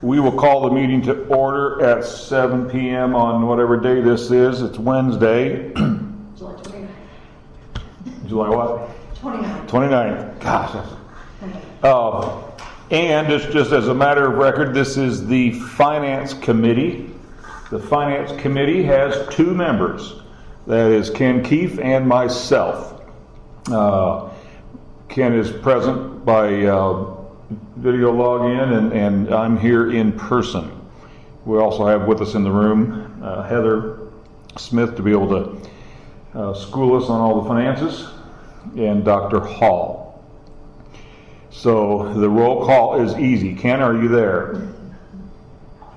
We will call the meeting to order at 7 p.m. on whatever day this is. It's Wednesday. July 29th. July what? 29th. 29th. Gosh. And just as a matter of record, this is the Finance Committee. The Finance Committee has two members. That is Ken Keefe and myself. Ken is present by video login, and I'm here in person. We also have with us in the room Heather Smith to be able to school us on all the finances, and Dr. Hall. So the roll call is easy. Ken, are you there?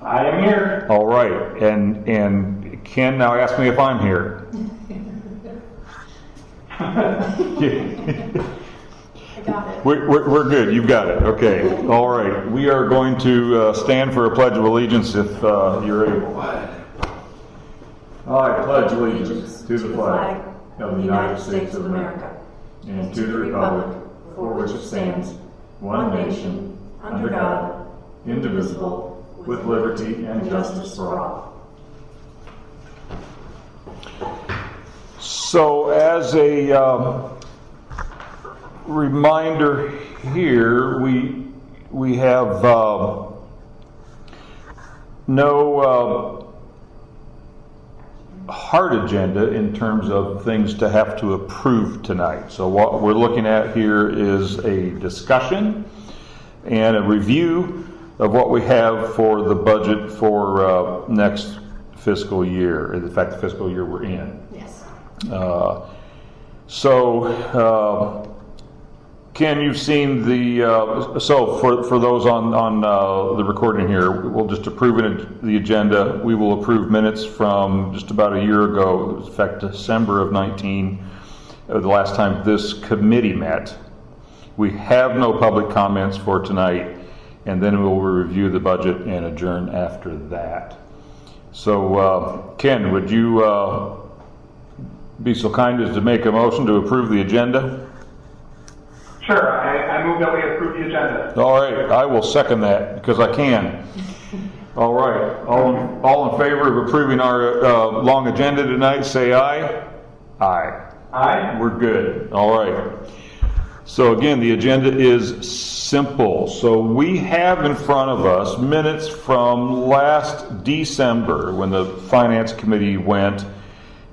I am here. All right, and Ken now ask me if I'm here. Got it. We're good. You've got it. Okay. All right. We are going to stand for a pledge of allegiance if you're able. I pledge allegiance to the flag of the United States of America and to the republic for which it stands, one nation, under God, indivisible, with liberty and justice for all. So, as a reminder here, we have no hard agenda in terms of things to have to approve tonight. So what we're looking at here is a discussion and a review of what we have for the budget for next fiscal year. In fact, the fiscal year we're in. Yes. Ken, you've seen the, so for those on the recording here, we'll just approve the agenda. We will approve minutes from just about a year ago, in fact, December of 19, the last time this committee met. We have no public comments for tonight, and then we'll review the budget and adjourn after that. So, Ken, would you be so kind as to make a motion to approve the agenda? Sure, I move that we approve the agenda. All right, I will second that because I can. All right, all in favor of approving our long agenda tonight, say aye. Aye. Aye. We're good. All right. So again, the agenda is simple. So we have in front of us minutes from last December when the Finance Committee went.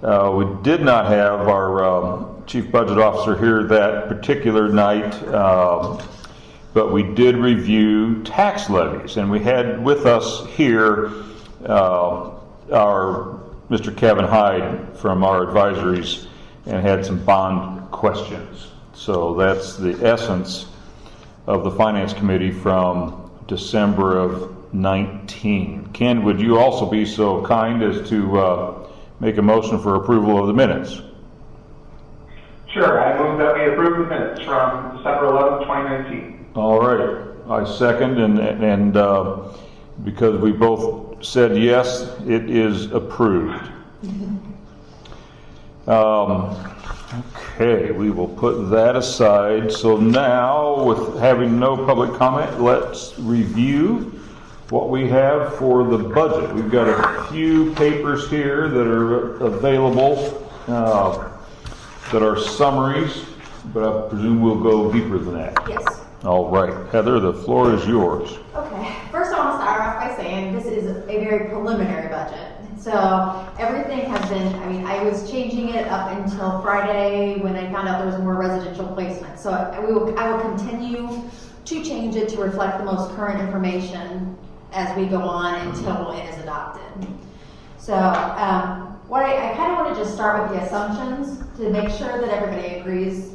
We did not have our Chief Budget Officer here that particular night, but we did review tax levies, and we had with us here our Mr. Kevin Hyde from our advisories and had some bond questions. So that's the essence of the Finance Committee from December of 19. Ken, would you also be so kind as to make a motion for approval of the minutes? Sure, I move that we approve the minutes from December 11, 2019. All right, I second, and because we both said yes, it is approved. Okay, we will put that aside. So now, with having no public comment, let's review what we have for the budget. We've got a few papers here that are available that are summaries, but I presume we'll go deeper than that. Yes. All right, Heather, the floor is yours. Okay. First, I want to start off by saying this is a very preliminary budget. So everything has been, I was changing it up until Friday when I found out there was more residential placement. So I will continue to change it to reflect the most current information as we go on until it is adopted. So what I kind of want to just start with the assumptions to make sure that everybody agrees,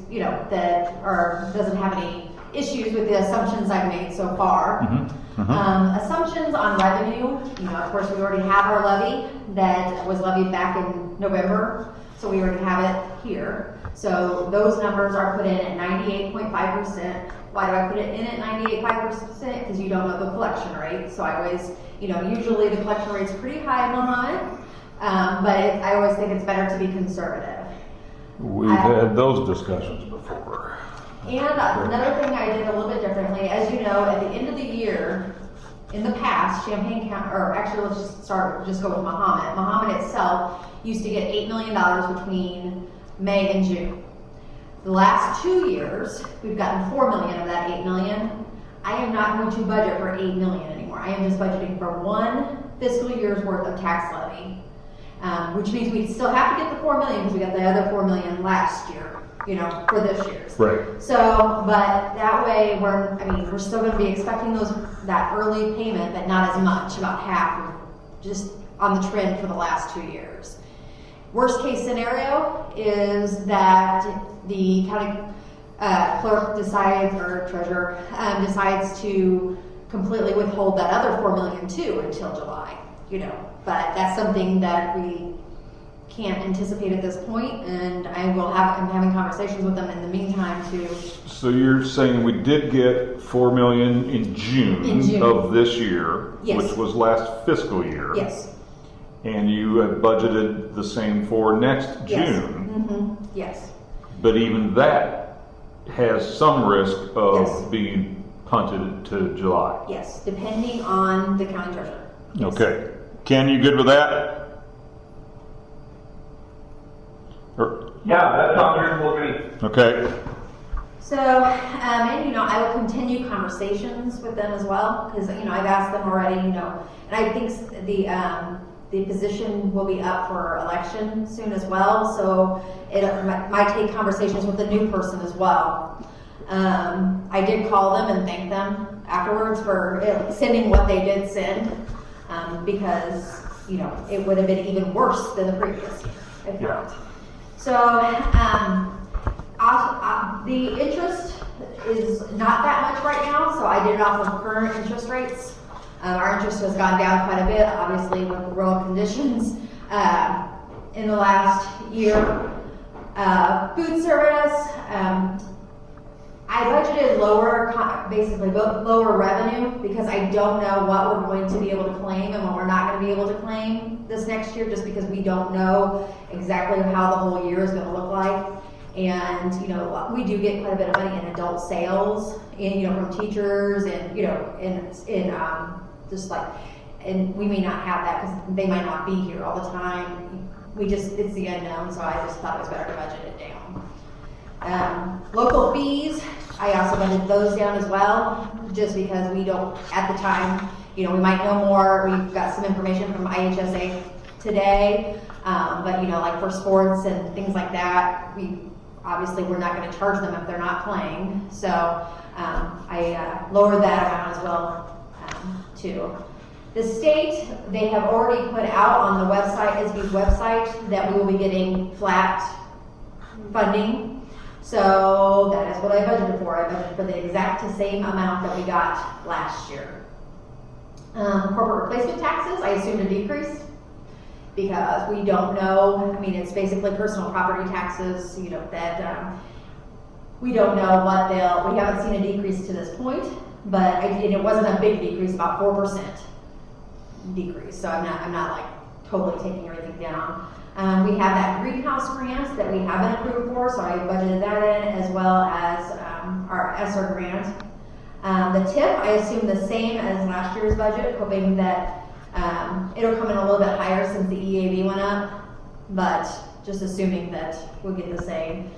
that or doesn't have any issues with the assumptions I've made so far. Assumptions on revenue, of course we already have our levy that was levied back in November, so we already have it here. So those numbers are put in at 98.5%. Why do I put it in at 98.5%? Because you don't know the collection rate. So I always, usually the collection rate's pretty high, but I always think it's better to be conservative. We've had those discussions before. And another thing I did a little bit differently, as you know, at the end of the year, in the past, Champaign County, or actually let's just go with Mahomet. Mahomet itself used to get $8 million between May and June. The last 2 years, we've gotten $4 million of that $8 million. I am not going to budget for $8 million anymore. I am just budgeting for one fiscal year's worth of tax levy, which means we still have to get the $4 million because we got the other $4 million last year, for this year's. Right. So, but that way we're still going to be expecting that early payment, but not as much, about half, just on the trend for the last 2 years. Worst case scenario is that the county clerk decides, or treasurer decides to completely withhold that other $4 million too until July, but that's something that we can't anticipate at this point, and I'm having conversations with them in the meantime to. So you're saying we did get $4 million in June of this year, yes, which was last fiscal year. Yes. And you have budgeted the same for next Yes. June. Mm-hmm. Yes. But even that has some risk of Yes. being punted to July. Yes, depending on the county treasurer. Yes. Okay. Ken, you good with that? Yeah, that sounds reasonable to me. Okay. So, and I will continue conversations with them as well, because I've asked them already, and I think the position will be up for election soon as well, so it might take conversations with the new person as well. I did call them and thank them afterwards for sending what they did send, because it would have been even worse than the previous year if not. So the interest is not that much right now, so I did it off of current interest rates. Our interest has gone down quite a bit, obviously, with the world conditions in the last year. Food service, I budgeted lower revenue because I don't know what we're going to be able to claim and what we're not going to be able to claim this next year, just because we don't know exactly how the whole year is going to look like. And we do get quite a bit of money in adult sales, and from teachers, and and we may not have that because they might not be here all the time. It's the unknown, so I just thought it was better to budget it down. Local fees, I also budgeted those down as well, just because we don't, at the time, we might know more. We've got some information from IHSA today, but like for sports and things like that, we're not going to charge them if they're not playing. So I lowered that amount as well too. The state, they have already put out on the website, ISB's website, that we will be getting flat funding. So that is what I budgeted for. I budgeted for the exact same amount that we got last year. Corporate replacement taxes, I assumed a decrease because we don't know. It's basically personal property taxes, that we don't know what we haven't seen a decrease to this point, but it wasn't a big decrease, about 4% decrease. So I'm not like totally taking everything down. We have that greenhouse grant that we haven't approved for, so I budgeted that in, as well as our ESSER grant. The TIP, I assume the same as last year's budget, hoping that it'll come in a little bit higher since the EAV went up, but just assuming that we'll get the same.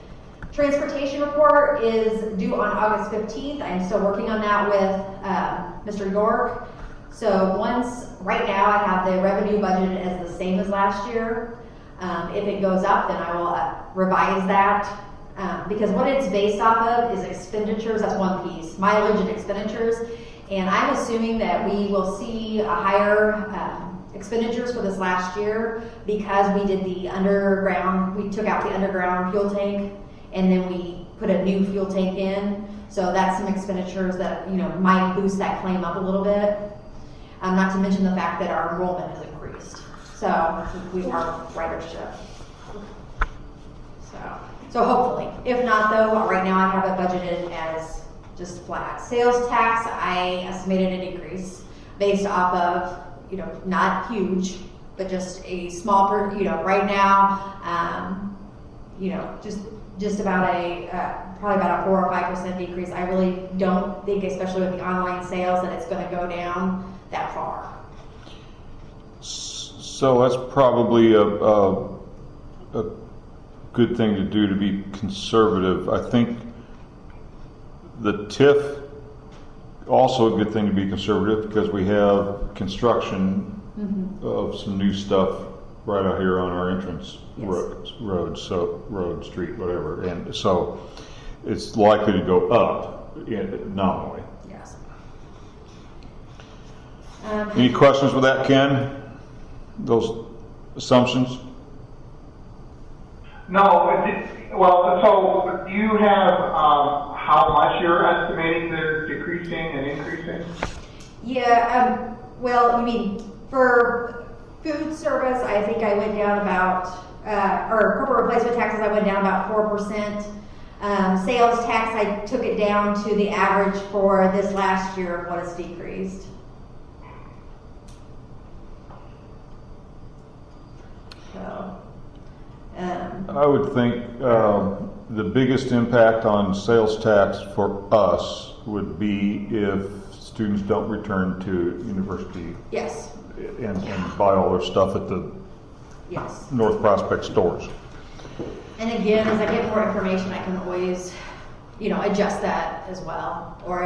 Transportation report is due on August 15th. I'm still working on that with Mr. York. So right now I have the revenue budgeted as the same as last year. If it goes up, then I will revise that, because what it's based off of is expenditures. That's one piece, mileage and expenditures. And I'm assuming that we will see a higher expenditures for this last year because we did we took out the underground fuel tank, and then we put a new fuel tank in. So that's some expenditures that might boost that claim up a little bit. Not to mention the fact that our enrollment has increased. So we are ridership. So hopefully. If not though, right now I have it budgeted as just flat. Sales tax, I estimated a decrease based off of, not huge, but just a small, right now, just about probably about a 4 or 5% decrease. I really don't think, especially with the online sales, that it's going to go down that far. So that's probably a good thing to do, to be conservative. I think the TIF, also a good thing to be conservative, because we have construction of some new stuff right out here on our entrance road, street, whatever, and so it's likely to go up nominally. Yes. Any questions with that, Ken? Those assumptions? No, well, so do you have how much you're estimating they're decreasing and increasing? Yeah, well, you mean for food service, I think I went down about, or corporate replacement taxes, I went down about 4%. Sales tax, I took it down to the average for this last year of what it's decreased. So, I would think the biggest impact on sales tax for us would be if students don't return to university yes, and buy all their stuff at the yes. North Prospect stores. And again, as I get more information, I can always, adjust that as well. Or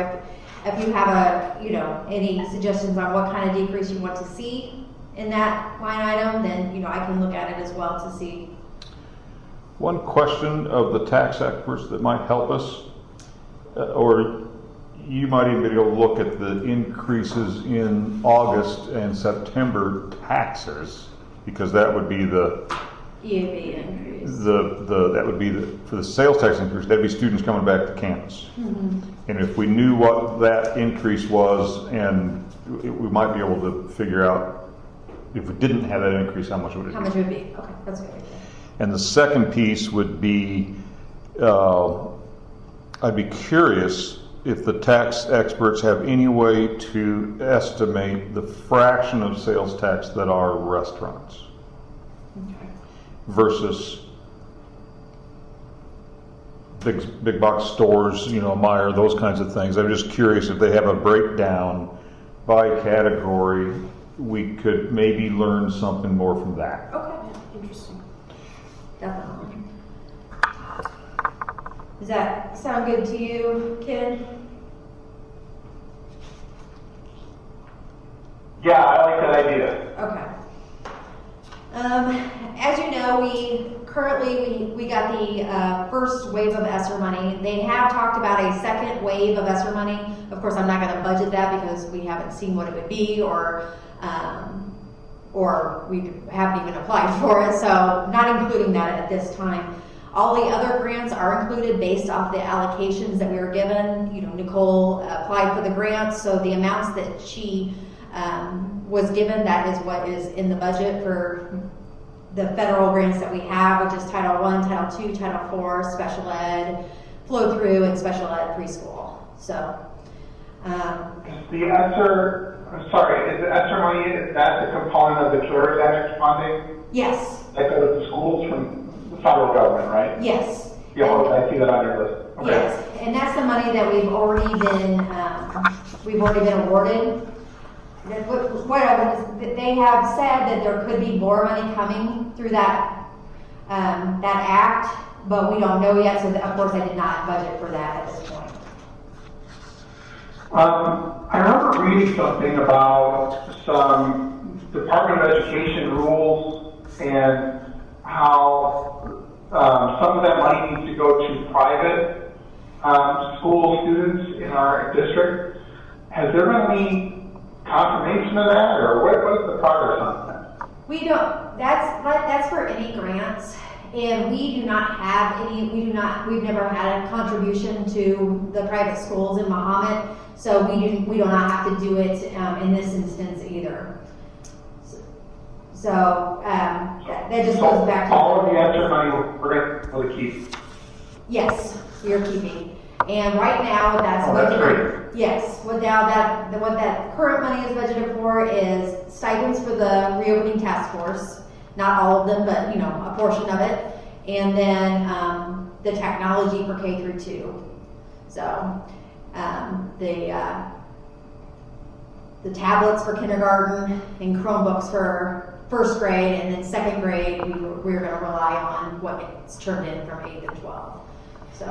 if you have any suggestions on what kind of decrease you want to see in that line item, then, I can look at it as well to see. One question of the tax experts that might help us, or you might even be able to look at the increases in August and September taxes, because that would be the EAB increase. That would be for the sales tax increase. That'd be students coming back to campus. And if we knew what that increase was, and we might be able to figure out, if we didn't have that increase, how much would it be? How much would it be? Okay, that's good. And the second piece would be, I'd be curious if the tax experts have any way to estimate the fraction of sales tax that are restaurants versus big box stores, Meijer, those kinds of things. I'm just curious if they have a breakdown by category. We could maybe learn something more from that. Okay, interesting. Definitely. Does that sound good to you, Ken? Yeah, I like that idea. Okay. As you know, we got the first wave of ESSER money. They have talked about a second wave of ESSER money. Of course, I'm not going to budget that because we haven't seen what it would be, or we haven't even applied for it, so not including that at this time. All the other grants are included based off the allocations that we were given. Nicole applied for the grants, so the amounts that she was given, that is what is in the budget for the federal grants that we have, which is Title I, Title II, Title IV, Special Ed, Flow Through, and Special Ed Preschool. So, Is the ESSER money, is that the component of the CARES Act funding? yes, That goes to schools from the federal government, right? yes. Yeah, I see that on your list. Okay. Yes, and that's the money that we've already been awarded. They have said that there could be more money coming through that act, but we don't know yet. So of course, I did not budget for that at this point. I remember reading something about some Department of Education rules and how some of that money needs to go to private school students in our district. Has there been any confirmation of that, or what is the progress on that? We don't. That's for any grants, and we do not have any. We've never had a contribution to the private schools in Mahomet, so we do not have to do it in this instance either. So that just goes back to all of the ESSER money we're going to keep. Yes, we are keeping. And right now, that's that's great. Yes, what that current money is budgeted for is stipends for the reopening task force. Not all of them, but a portion of it. and then the technology for K through 2. So the tablets for kindergarten and Chromebooks for first grade, and then second grade we're going to rely on what gets turned in from 8th and 12th. So,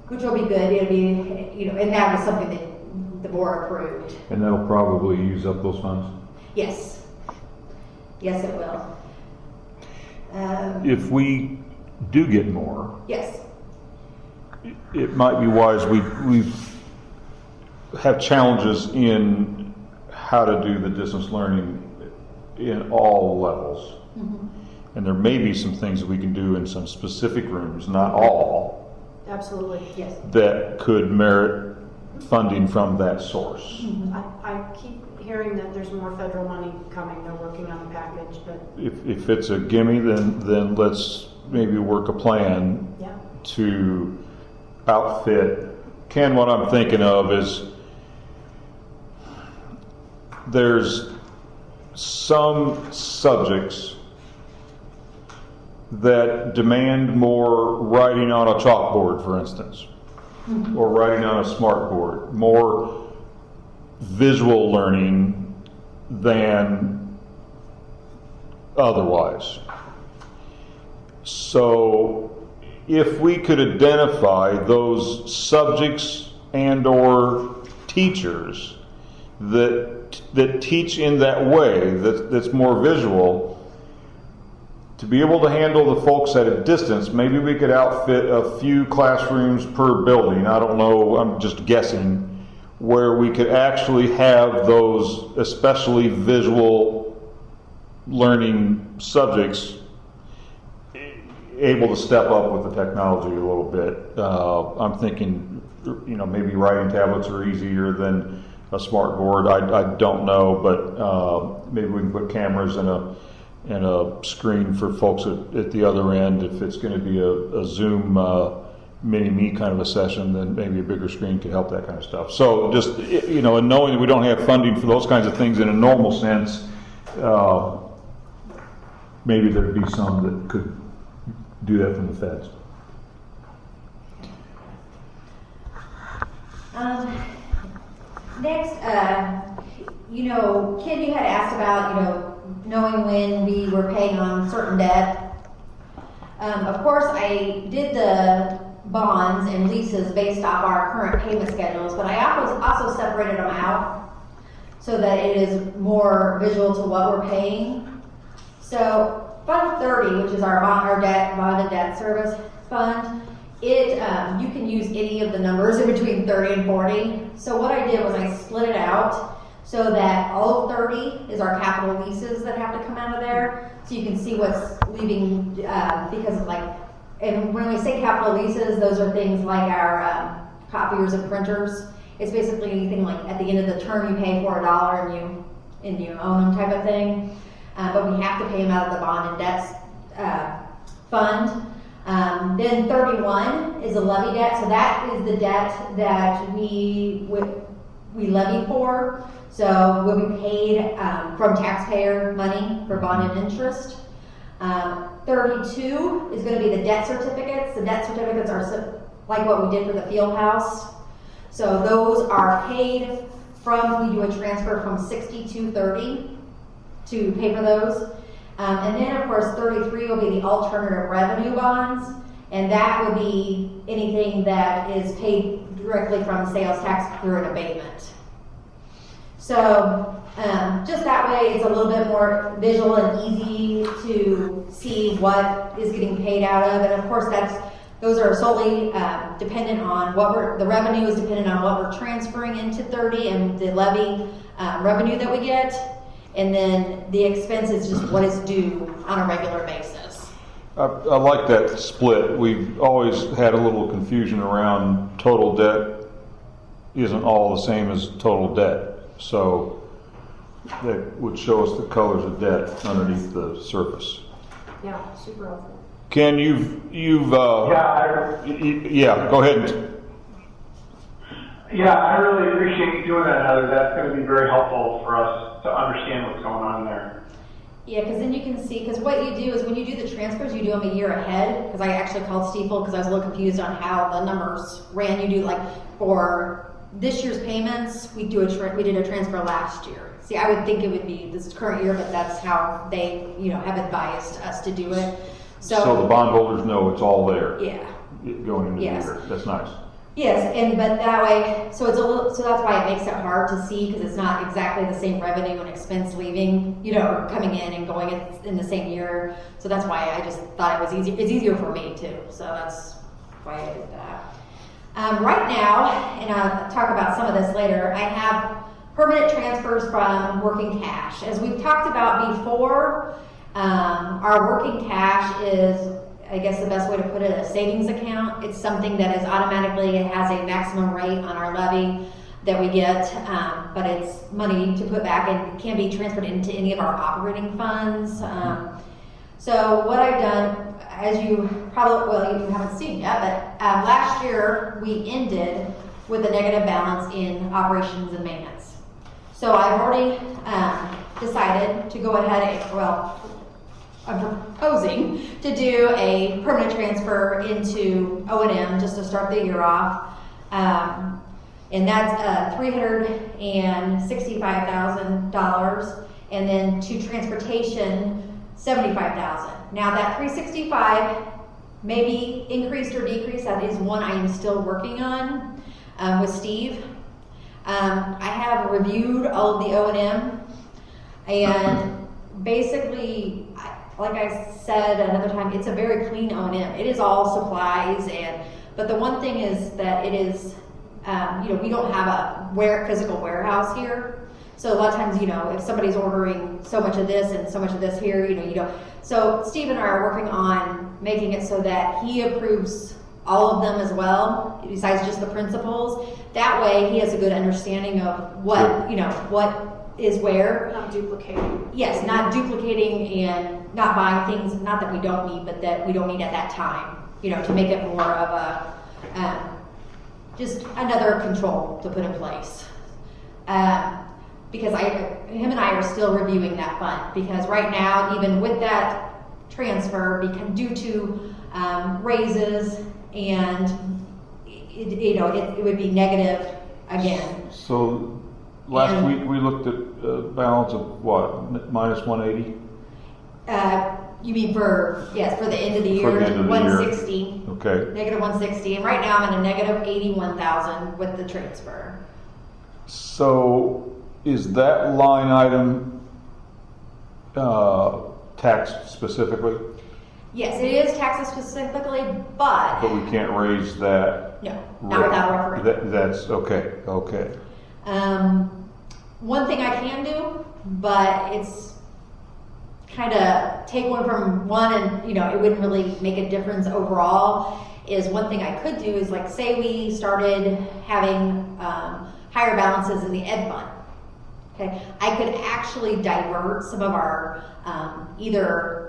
which will be good. It'll be, and that was something that the board approved. And that'll probably use up those funds? Yes. Yes, it will. If we do get more, Yes. it might be wise, we have challenges in how to do the distance learning in all levels. Mm-hmm. And there may be some things that we can do in some specific rooms, not all, Absolutely. Yes. that could merit funding from that source. Mm-hmm. I keep hearing that there's more federal money coming. They're working on the package, but If it's a gimme, then let's maybe work a plan yeah. to outfit. Ken, what I'm thinking of is there's some subjects that demand more writing on a chalkboard, for instance, or writing on a smart board, more visual learning than otherwise. So if we could identify those subjects and or teachers that teach in that way, that's more visual, to be able to handle the folks at a distance, maybe we could outfit a few classrooms per building. I don't know, I'm just guessing, where we could actually have those especially visual learning subjects able to step up with the technology a little bit. I'm thinking, maybe writing tablets are easier than a smart board. I don't know, but maybe we can put cameras and a screen for folks at the other end. If it's going to be a Zoom mini-me kind of a session, then maybe a bigger screen could help that kind of stuff. So just, and knowing that we don't have funding for those kinds of things in a normal sense, maybe there'd be some that could do that from the feds. Next, Ken, you had asked about, knowing when we were paying on certain debt. Of course, I did the bonds and leases based off our current payment schedules, but I also separated them out so that it is more visual to what we're paying. So Fund 30, which is our bonded debt service fund, you can use any of the numbers in between 30 and 40. So what I did was I split it out so that all of 30 is our capital leases that have to come out of there. So you can see what's leaving, because and when we say capital leases, those are things like our copiers and printers. It's basically anything like at the end of the term you pay for $1 and you own them type of thing. But we have to pay them out of the bond and debts fund. Then 31 is a levy debt. So that is the debt that we levy for. So we'll be paid from taxpayer money for bond and interest. 32 is going to be the debt certificates. The debt certificates are like what we did for the field house. So those are paid we do a transfer from 60 to 30 to pay for those. And then of course 33 will be the alternative revenue bonds. And that would be anything that is paid directly from sales tax through an abatement. So just that way it's a little bit more visual and easy to see what is getting paid out of. And of course those are solely dependent on the revenue is dependent on what we're transferring into 30 and the levy revenue that we get. And then the expense is just what is due on a regular basis. I like that split. We've always had a little confusion around total debt isn't all the same as total debt. So that would show us the colors of debt underneath the surface. Yeah, super helpful. Ken, you've yeah, go ahead. Yeah, I really appreciate you doing that, Heather. That's going to be very helpful for us to understand what's going on there. Yeah, because then you can see, because what you do is when you do the transfers, you do them a year ahead, because I actually called Stiefel because I was a little confused on how the numbers ran. You do like, for this year's payments, we did a transfer last year. See, I would think it would be this current year, but that's how they, have advised us to do it. So the bondholders know it's all there Yeah. going into Yes. the year. That's nice. Yes, but that way, so it's a little, so that's why it makes it hard to see, because it's not exactly the same revenue and expense leaving, or coming in and going in the same year. So that's why I just thought it was easy. It's easier for me too. So that's why I did that. Right now, and I'll talk about some of this later, I have permanent transfers from working cash. As we've talked about before, our working cash is, I guess the best way to put it, a savings account. It's something that is automatically, it has a maximum rate on our levy that we get, but it's money to put back and can be transferred into any of our operating funds. So what I've done, as you probably, well, you haven't seen yet, but last year we ended with a negative balance in operations and maintenance. So I've already decided to go ahead and, well, I'm proposing to do a permanent transfer into O&M just to start the year off. And that's $365,000, and then to transportation, $75,000. Now that $365,000 may be increased or decreased. That is one I am still working on with Steve. I have reviewed all of the O&M, and basically, like I said another time, it's a very clean O&M. It is all supplies, but the one thing is that it is, we don't have a physical warehouse here. So a lot of times, if somebody's ordering so much of this and so much of this here, you don't. So Steve and I are working on making it so that he approves all of them as well, besides just the principals. That way, he has a good understanding of what, what is where. Not duplicating. Yes, not duplicating and not buying things, not that we don't need, but that we don't need at that time, to make it more of a, just another control to put in place. Because him and I are still reviewing that fund, because right now, even with that transfer, due to raises and, it would be negative again. So last week we looked at a balance of what, minus 180? You mean for the end of the year? For the end of the year. 160. Okay. Negative 160, and right now I'm at a negative 81,000 with the transfer. So is that line item taxed specifically? Yes, it is taxes specifically, but But we can't raise that. no, not without a referendum. That's okay. One thing I can do, but it's kind of take one from one and, it wouldn't really make a difference overall, is one thing I could do is, like, say we started having higher balances in the ed fund. Okay, I could actually divert some of our either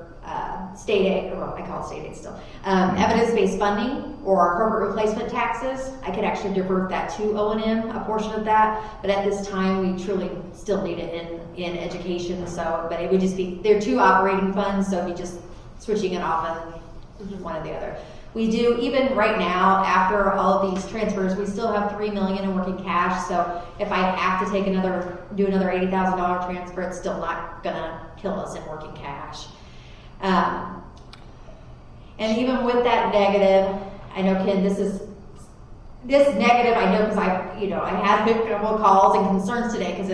state aid, well, I call it state aid still, evidence-based funding or corporate replacement taxes. I could actually divert that to O&M, a portion of that, but at this time we truly still need it in education. So, but it would just be, they're two operating funds, so it'd be just switching it off on one or the other. We do, even right now, after all of these transfers, we still have $3 million in working cash. So if I have to do another $80,000 transfer, it's still not gonna kill us in working cash. And even with that negative, I know, Ken, this negative, I know, because I had a couple calls and concerns today, because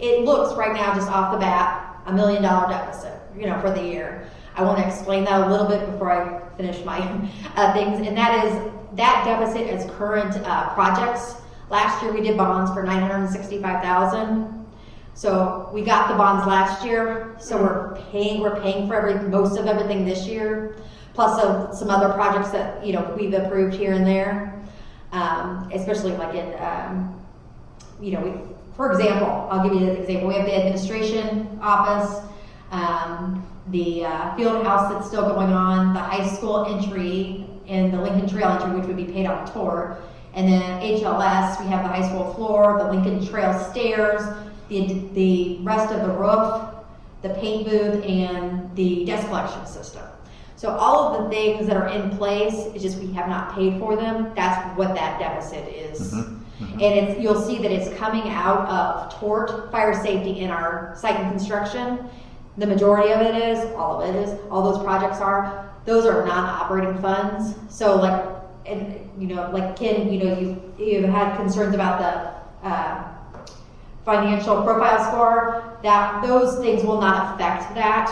it looks right now, just off the bat, $1 million deficit, for the year. I want to explain that a little bit before I finish my things, and that deficit is current projects. Last year we did bonds for $965,000. So we got the bonds last year, so we're paying for most of everything this year, plus some other projects that we've approved here and there, especially like in for example, I'll give you an example. We have the administration office, the field house that's still going on, the high school entry, and the Lincoln Trail entry, which would be paid on tour, and then HLS, we have the high school floor, the Lincoln Trail stairs. The rest of the roof the paint booth, and the desk collection system. So all of the things that are in place, it's just we have not paid for them. That's what that deficit is. And you'll see that it's coming out of tort, fire safety in our site and construction. The majority of it is, all of it is, all those projects are, those are non-operating funds. So like, and you know, like Ken, you know, you've had concerns about the financial profile score, that those things will not affect that.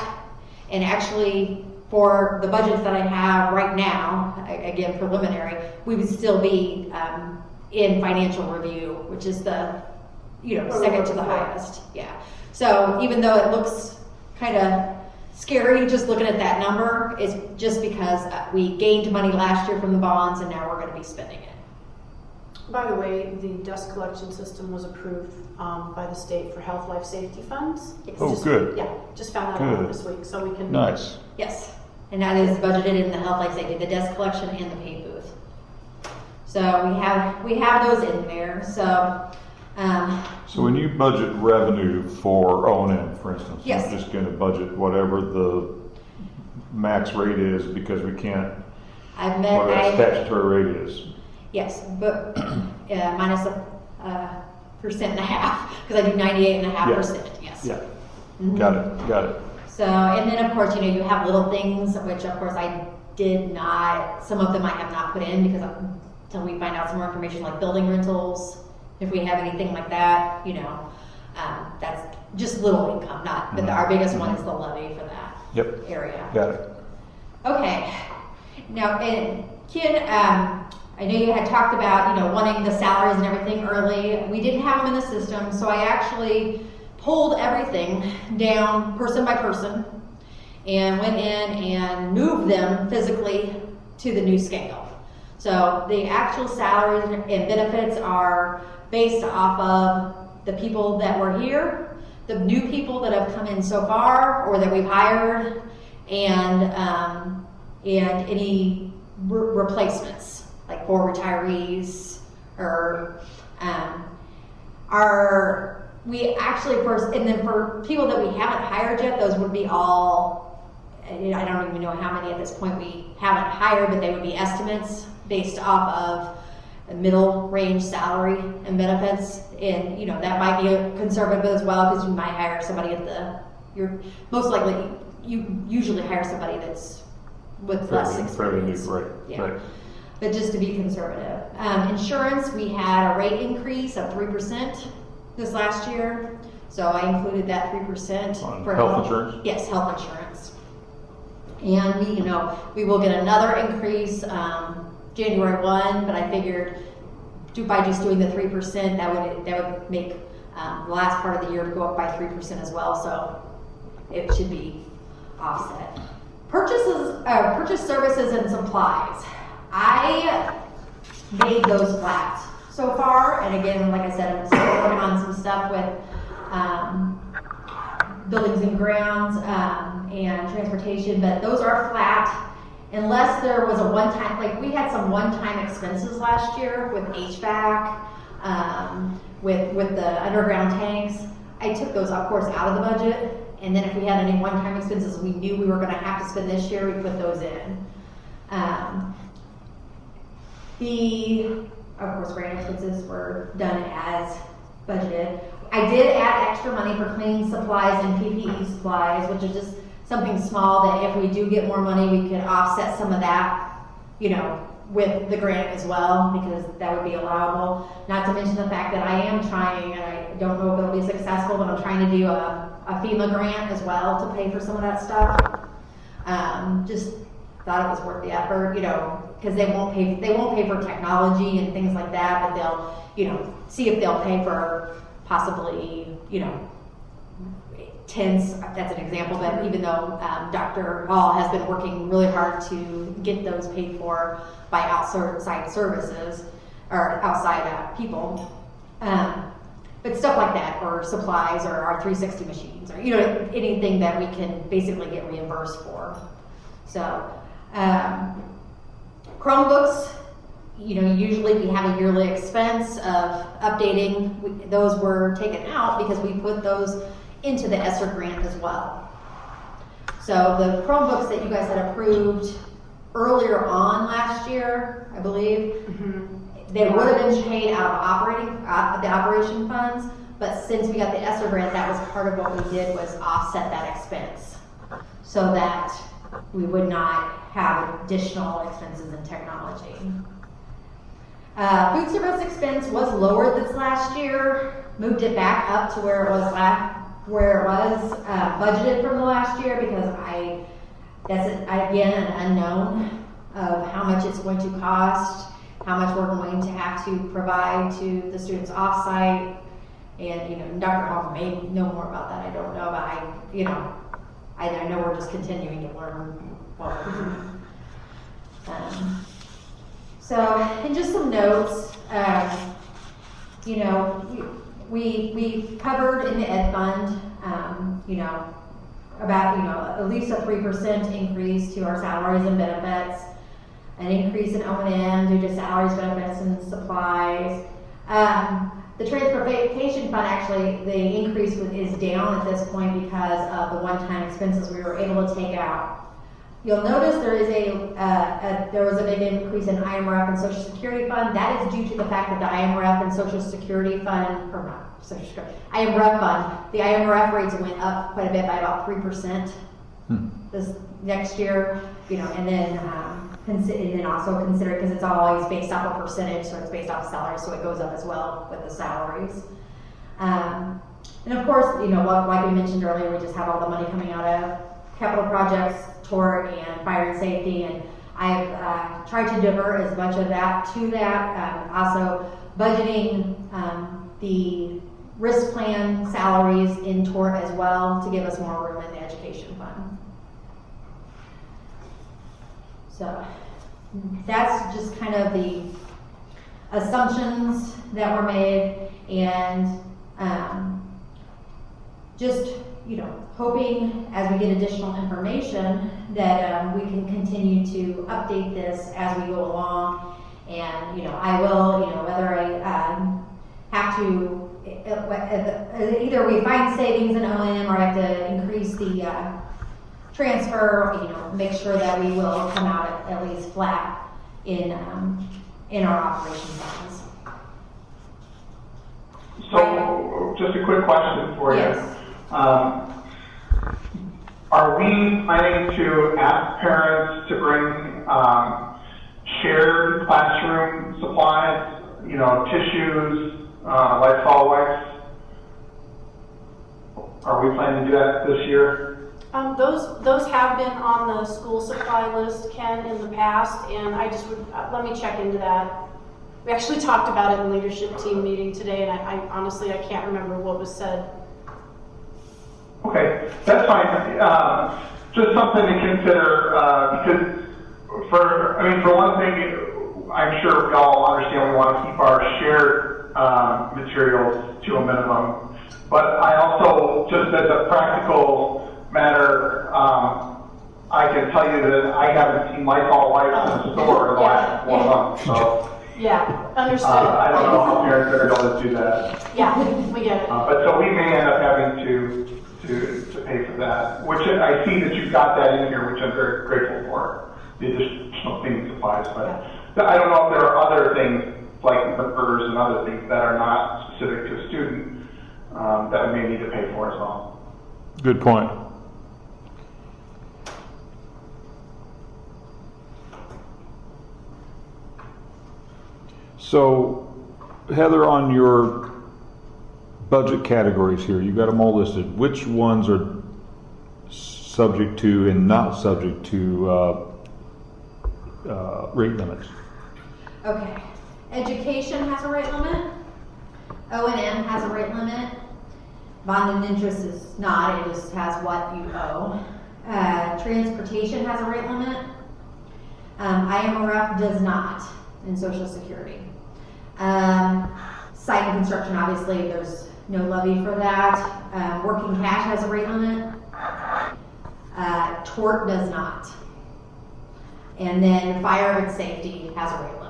And actually, for the budgets that I have right now, again, preliminary, we would still be in financial review, which is the, you know, second to the highest. Yeah. So even though it looks kind of scary just looking at that number, it's just because we gained money last year from the bonds and now we're going to be spending it. By the way, the dust collection system was approved by the state for health, life, safety funds. Yes. Oh, good. Yeah, just found that Good. out this week, so we can. Nice. Yes. And that is budgeted in the health, life, safety, the desk collection and the paint booth. So we have those in there. So So when you budget revenue for O&M, for instance, Yes. you're just going to budget whatever the max rate is because we can't, I've met, whatever that statutory rate is. yes, but minus a 1.5%, because I do 98.5%. Yes. Yeah. Mhm. Got it. So, and then of course, you know, you have little things, which of course I did not, some of them I have not put in because until we find out some more information like building rentals, if we have anything like that, you know, that's just little income, not, but our biggest one is the levy for that Yep. area. Got it. Okay. Now, and Ken, I know you had talked about, you know, wanting the salaries and everything early. We didn't have them in the system, so I actually pulled everything down person by person and went in and moved them physically to the new scale. So the actual salaries and benefits are based off of the people that were here, the new people that have come in so far or that we've hired, and any replacements, like for retirees or we actually first, and then for people that we haven't hired yet, those would be all, I don't even know how many at this point we haven't hired, but they would be estimates based off of a middle range salary and benefits. And, you know, that might be a conservative as well because you might hire somebody you're most likely, you usually hire somebody that's with less Fairly new, experience. right. Yeah. Right. But just to be conservative. Insurance, we had a rate increase of 3% this last year. So I included that 3% On for health insurance? Yes, health insurance. And we will get another increase January 1, but I figured by just doing the 3%, that would make the last part of the year go up by 3% as well. So it should be offset. Purchase services and supplies. I made those flat so far, and again, like I said, I'm still working on some stuff with buildings and grounds and transportation, but those are flat unless there was a one-time, like we had some one-time expenses last year with HVAC, with the underground tanks. I took those, of course, out of the budget, and then if we had any one-time expenses we knew we were going to have to spend this year, we put those in. Of course, grant expenses were done as budgeted. I did add extra money for cleaning supplies and PPE supplies, which is just something small that if we do get more money, we could offset some of that, with the grant as well, because that would be allowable. Not to mention the fact that I am trying, and I don't know if it'll be successful, but I'm trying to do a FEMA grant as well to pay for some of that stuff. Just thought it was worth the effort, because they won't pay for technology and things like that, but they'll, see if they'll pay for possibly, tents, that's an example, but even though Dr. Hall has been working really hard to get those paid for by outside services, or outside people, but stuff like that, or supplies, or our 360 machines, or anything that we can basically get reimbursed for. So, Chromebooks, usually we have a yearly expense of updating. Those were taken out because we put those into the ESSER grant as well. So the Chromebooks that you guys had approved earlier on last year, I believe, they would have been paid out of the operation funds, but since we got the ESSER grant, that was part of what we did, was offset that expense so that we would not have additional expenses in technology. Food service expense was lower this last year, moved it back up to where it was budgeted from the last year, because that's again an unknown of how much it's going to cost, how much we're going to have to provide to the students offsite. And Dr. Hall may know more about that. I don't know, but I know we're just continuing to learn. So, and just some notes. We covered in the ed fund, about at least a 3% increase to our salaries and benefits, an increase in O&M due to salaries, benefits, and supplies. The transportation fund, actually, the increase is down at this point because of the one-time expenses we were able to take out. You'll notice there was a big increase in IMRF and Social Security fund. That is due to the fact that the IMRF and Social Security fund, or not Social Security, IMRF fund, the IMRF rates went up quite a bit by about 3% this next year, and then also consider, because it's always based off a percentage, so it's based off salary, so it goes up as well with the salaries. And of course, like we mentioned earlier, we just have all the money coming out of capital projects, tort, and fire and safety, and I've tried to divert as much of that to that. Also budgeting the risk plan salaries in tort as well to give us more room in the education fund. So that's just kind of the assumptions that were made, and just hoping as we get additional information that we can continue to update this as we go along. And I will, whether I have to, either we find savings in O&M or I have to increase the transfer, make sure that we will come out at least flat in our operation funds. So, just a quick question for you. Yes. Are we planning to ask parents to bring shared classroom supplies, tissues, Lysol wipes? Are we planning to do that this year? Those have been on the school supply list, Ken, in the past, and I just would, let me check into that. We actually talked about it in the leadership team meeting today, and I honestly, I can't remember what was said. Okay, that's fine. Just something to consider, because for one thing, I'm sure we all understand we want to keep our shared materials to a minimum, but I also, just as a practical matter, I can tell you that I haven't seen Lysol wipes in the store in the last 4 months, so. Yeah, understood. I don't know how parents are able to do that. Yeah, we get it. But so we may end up having to pay for that, which I see that you've got that in here, which I'm very grateful for, the additional cleaning supplies. But I don't know if there are other things like burgers and other things that are not specific to a student that we may need to pay for as well. Good point. So, Heather, on your budget categories here, you got them all listed. Which ones are subject to and not subject to rate limits? Okay. Education has a rate limit. O&M has a rate limit. Bond and interest is not. It just has what you owe. Transportation has a rate limit. IMRF does not in Social Security. Site and construction, obviously, there's no levy for that. Working cash has a rate limit. Tort does not. And then fire and safety has a rate limit.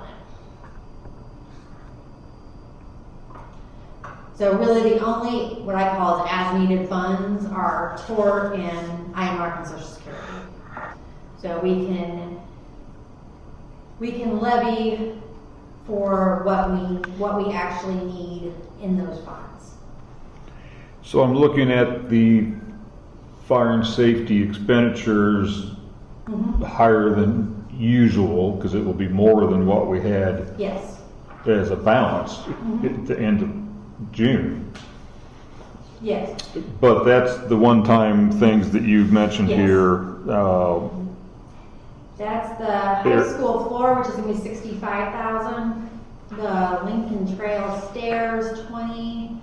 So really the only, what I call as needed funds are tort and IMR and Social Security. So we can levy for what we actually need in those funds. So I'm looking at the fire and safety expenditures higher than usual, because it will be more than what we had Yes. as a balance at the end of June. Yes. But that's the one-time things that you've mentioned Yes. here. That's the high school floor, which is gonna be 65,000. The Lincoln Trail stairs, 20.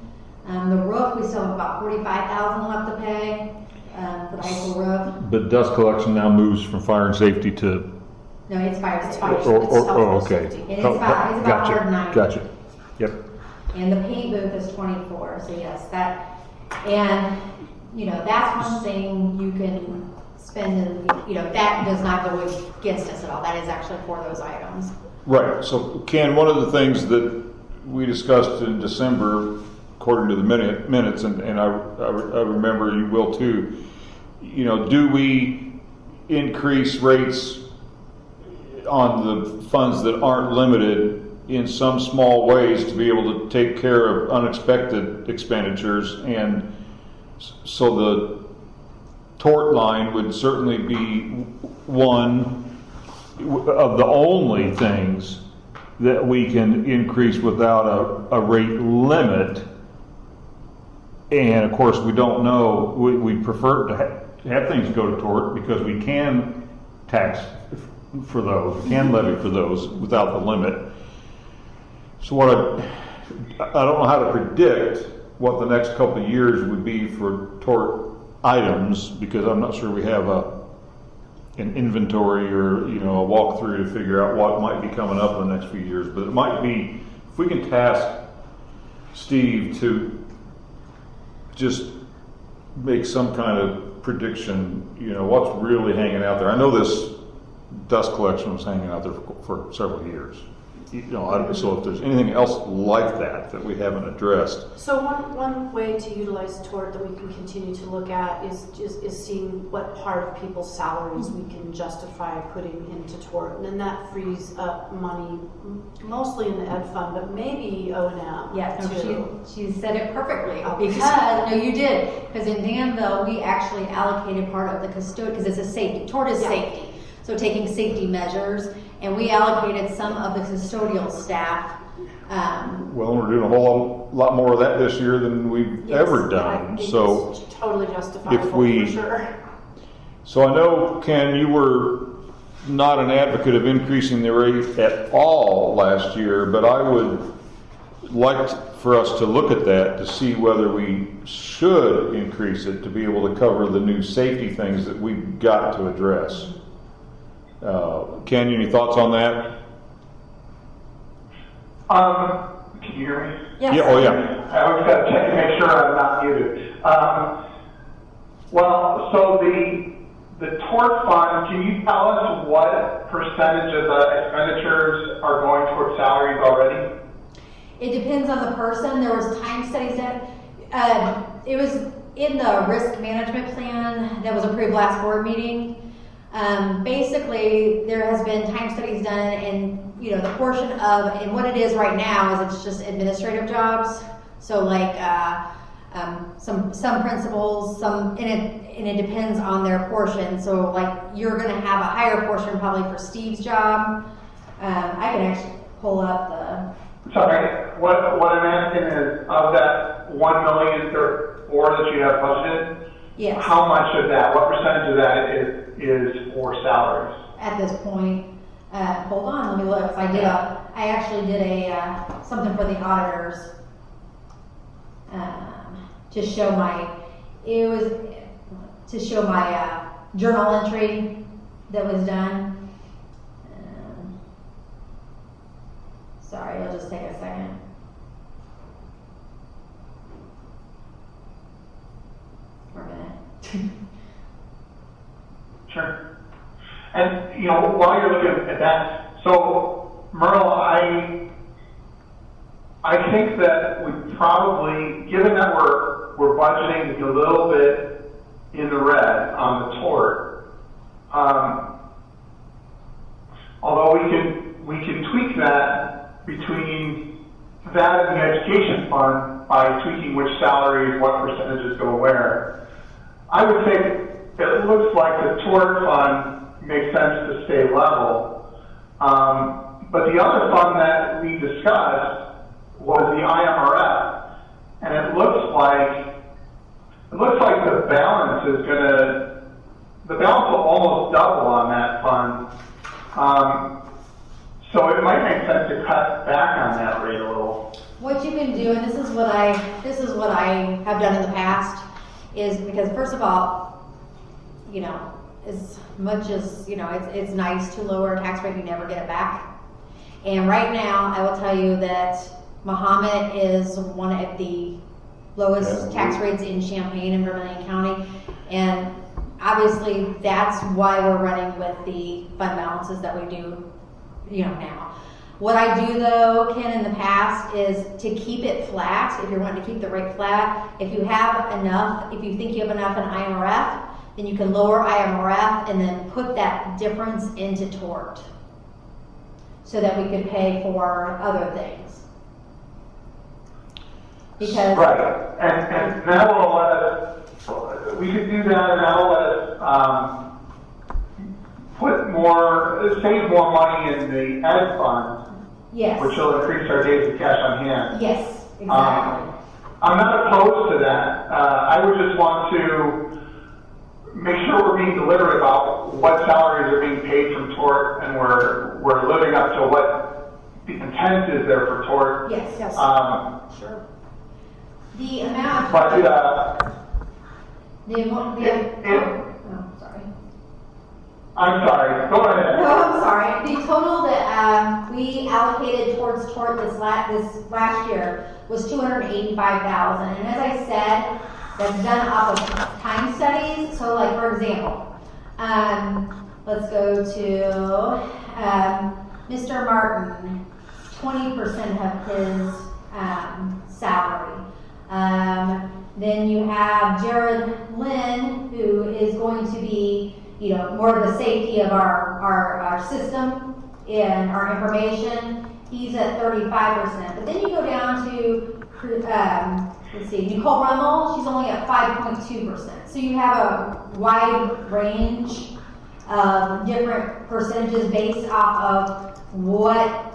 The roof, we still have about 45,000 left to pay, for the high school roof. But dust collection now moves from fire and safety to, No, it's fire It's safety. fire. oh, okay. And it's about Gotcha, 190. Gotcha, yep. And the paint booth is 24, so yes, and, that's one thing you can spend, and, that does not go against us at all. That is actually for those items. Right, so Ken, one of the things that we discussed in December, according to the minutes, and I remember you will too, do we increase rates on the funds that aren't limited in some small ways to be able to take care of unexpected expenditures? And so the tort line would certainly be one of the only things that we can increase without a rate limit. And of course, we don't know, we prefer to have things go to tort because we can tax for those, we can levy for those without the limit. So I don't know how to predict what the next couple of years would be for tort items, because I'm not sure we have an inventory or a walkthrough to figure out what might be coming up in the next few years. But it might be, if we can task Steve to just make some kind of prediction, what's really hanging out there. I know this dust collection was hanging out there for several years. So if there's anything else like that we haven't addressed. So one way to utilize tort that we can continue to look at is seeing what part of people's salaries we can justify putting into tort, and then that frees up money, mostly in the ed fund, but maybe O&M. Yeah, no, too. she said it perfectly, Oh, because, no, you did, because in Danville, we actually allocated part of the custodial, because it's a safety, tort is Yeah. safety, so taking safety measures, and we allocated some of the custodial staff. Well, we're doing a whole lot more of that this year than we've ever I done. think So it's totally justifiable if we- for sure. So I know, Ken, you were not an advocate of increasing the rate at all last year, but I would like for us to look at that to see whether we should increase it to be able to cover the new safety things that we've got to address. Ken, any thoughts on that? Can you hear me? Yes. Yeah, oh yeah. I always got to check to make sure I'm not muted. So the tort fund, can you tell us what percentage of the expenditures are going towards salaries already? It depends on the person. There was time studies that, it was in the risk management plan that was approved last board meeting. Basically, there has been time studies done, and the portion of, and what it is right now is it's just administrative jobs. So like some principals, and it depends on their portion. So like you're going to have a higher portion probably for Steve's job. I can actually pull up the. Sorry, what I'm asking is, of that 1 million or that you have budgeted, Yes. how much of that, what percentage of that is for salaries? At this point, hold on, let me look. I actually did something for the auditors to show my journal entry that was done. Sorry, it'll just take a second. For a minute. Sure. And, while you're looking at that, so Merle, I think that we probably, given that we're budgeting to be a little bit in the red on the tort, although we can tweak that between that and the education fund by tweaking which salaries, what percentages go where. I would say it looks like the tort fund makes sense to stay level. But the other fund that we discussed was the IMRF, and it looks like the balance will almost double on that fund. So it might make sense to cut back on that rate a little. What you can do, and this is what I have done in the past, is because first of all, you know, as much as, you know, it's nice to lower a tax rate, you never get it back. And right now, I will tell you that Mahomet is one of the lowest tax rates in Champaign and Vermilion County. And obviously, that's why we're running with the fund balances that we do, you know, now. What I do though, Ken, in the past is to keep it flat. If you're wanting to keep the rate flat, if you have enough, if you think you have enough in IMRF, then you can lower IMRF and then put that difference into tort so that we could pay for other things. Because right, and that will let us, we could do that, and that will let us save more money in the ed fund, yes, which will increase our days of cash on hand. yes, exactly. I'm not opposed to that. I would just want to make sure we're being deliberate about what salaries are being paid from tort, and we're living up to what the intent is there for tort. Yes, yes, sure. The amount. But oh, sorry. I'm sorry. Go ahead. No, I'm sorry. The total that we allocated towards tort this last year was $285,000, and as I said, that's done off of time studies. So, like for example, let's go to Mr. Martin. 20% of his salary. Then you have Jared Lynn, who is going to be, you know, more of the safety of our system and our information. He's at 35%. But then you go down to, let's see, Nicole Rummel, she's only at 5.2%. So you have a wide range of different percentages based off of what.